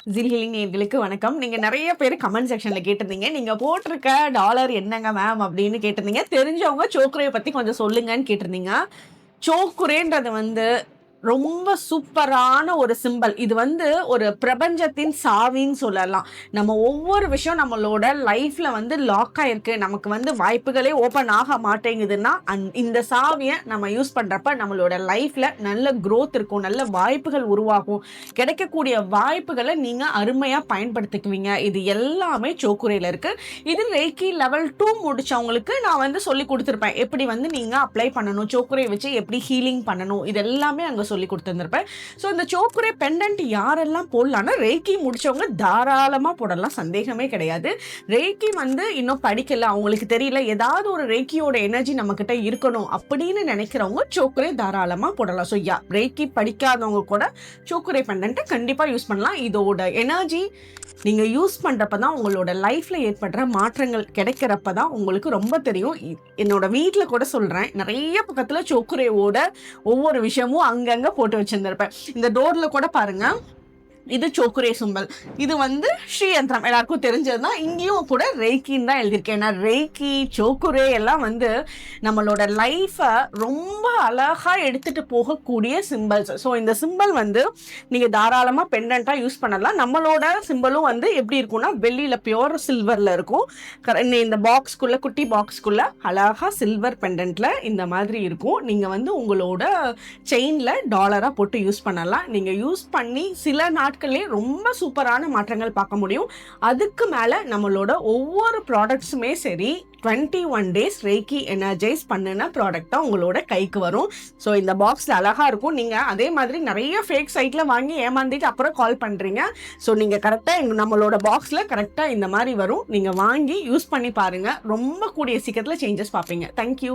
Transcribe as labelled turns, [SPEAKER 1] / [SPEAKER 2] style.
[SPEAKER 1] ஜில்ஹிலிங் நேயர்களுக்கு வணக்கம். நீங்க நெறைய பேரு கமெண்ட் செக்ஷன்ல கேட்டிருந்தீங்க. நீங்க போட்டிருக்க டாலர் என்னங்க மேம் அப்படின்னு கேட்டிருந்தீங்க. தெரிஞ்சவங்க சோக்ரேய பத்தி கொஞ்சம் சொல்லுங்கன்னு கேட்டிருந்தீங்க. சோக்குரேன்றது வந்து ரொம்ப சூப்பரான ஒரு சிம்பல். இது வந்து ஒரு பிரபஞ்சத்தின் சாவின்னு சொல்லலாம். நம்ம ஒவ்வொரு விஷயம் நம்மளோட லைஃப்ல வந்து லாக் ஆயிருக்கு. நமக்கு வந்து வாய்ப்புகளே ஓப்பன் ஆக மாட்டேங்குதுன்னா, இந்த சாவிய நம்ம யூஸ் பண்றப்ப நம்மளோட லைஃப்ல நல்ல குரோத் இருக்கும். நல்ல வாய்ப்புகள் உருவாகும். கிடைக்கக்கூடிய வாய்ப்புகள நீங்க அருமையா பயன்படுத்திக்குவீங்க. இது எல்லாமே சோக்குரேல இருக்கு. இது ரெய்கி லெவல் 2 முடிச்சவங்களுக்கு நான் வந்து சொல்லிக் குடுத்திருப்பேன். எப்படி வந்து நீங்க அப்ளை பண்ணணும். சோக்குரே வச்சு எப்படி ஹீலிங் பண்ணணும். இது எல்லாமே அங்க சொல்லிக் குடுத்திருந்திருப்பேன். ஸோ இந்த சோக்குரே பெண்டன்ட் யாரெல்லாம் போடலாம்னா, ரெய்கி முடிச்சவங்க தாராளமா போடலாம். சந்தேகமே கிடையாது. ரெய்கி வந்து இன்னும் படிக்கல, அவங்களுக்கு தெரியல, ஏதாவது ஒரு ரெய்கியோட எனர்ஜி நம்மகிட்ட இருக்கணும் அப்படின்னு நினைக்கிறவங்க சோக்குரே தாராளமா போடலாம். ஸோ ரெய்கி படிக்காதவங்க கூட சோக்குரே பெண்டன்ட்டை கண்டிப்பா யூஸ் பண்ணலாம். இதோட எனர்ஜி நீங்க யூஸ் பண்றப்ப தான் உங்களோட லைஃப்ல ஏற்படுற மாற்றங்கள் கிடைக்கிறப்ப தான் உங்களுக்கு ரொம்ப தெரியும். என்னோட வீட்ல கூட சொல்றேன். நிறைய பக்கத்துல சோக்குரேவோட ஒவ்வொரு விஷயமும் அங்கங்க போட்டு வச்சிருந்திருப்பேன். இந்த டோர்ல கூட பாருங்க. இது சோக்குரே சிம்பல். இது வந்து ஸ்ரீ யந்திரம் எல்லாருக்கும் தெரிஞ்சது தான். இங்கேயும் கூட ரெய்கின்னு தான் எழுதியிருக்கேன். ஏன்னா ரெய்கி, சோக்குரே எல்லாம் வந்து நம்மளோட லைஃபை ரொம்ப அழகா எடுத்துட்டு போகக்கூடிய சிம்பல்ஸ். ஸோ இந்த சிம்பல் வந்து நீங்க தாராளமா பெண்டன்ட்டா யூஸ் பண்ணலாம். நம்மளோட சிம்பலும் வந்து எப்படி இருக்கும்னா, வெள்ளியில பியோர் சில்வர்ல இருக்கும். இந்த பாக்ஸ்குள்ள, குட்டி பாக்ஸ்குள்ள அழகா சில்வர் பெண்டன்ட்ல இந்த மாதிரி இருக்கும். நீங்க வந்து உங்களோட செயின்ல டாலரா போட்டு யூஸ் பண்ணலாம். நீங்க யூஸ் பண்ணி சில நாட்களே ரொம்ப சூப்பரான மாற்றங்கள் பார்க்க முடியும். அதுக்கு மேல நம்மளோட ஒவ்வொரு ப்ராடக்ட்ஸுமே சரி 21 டேஸ் ரெய்கி எனர்ஜைஸ் பண்ணின ப்ராடக்டா உங்களோட கைக்கு வரும். ஸோ இந்த பாக்ஸ்ல அழகா இருக்கும். நீங்க அதே மாதிரி நிறைய ஃபேக் சைட்ல வாங்கி ஏமாந்துட்டு அப்புறம் கால் பண்றீங்க. ஸோ நீங்க கரெக்டா நம்மளோட பாக்ஸ்ல கரெக்டா இந்த மாதிரி வரும். நீங்க வாங்கி யூஸ் பண்ணி பாருங்க. ரொம்ப கூடிய சீக்கிரத்துல சேஞ்சஸ் பார்ப்பீங்க. தேங்க்யூ.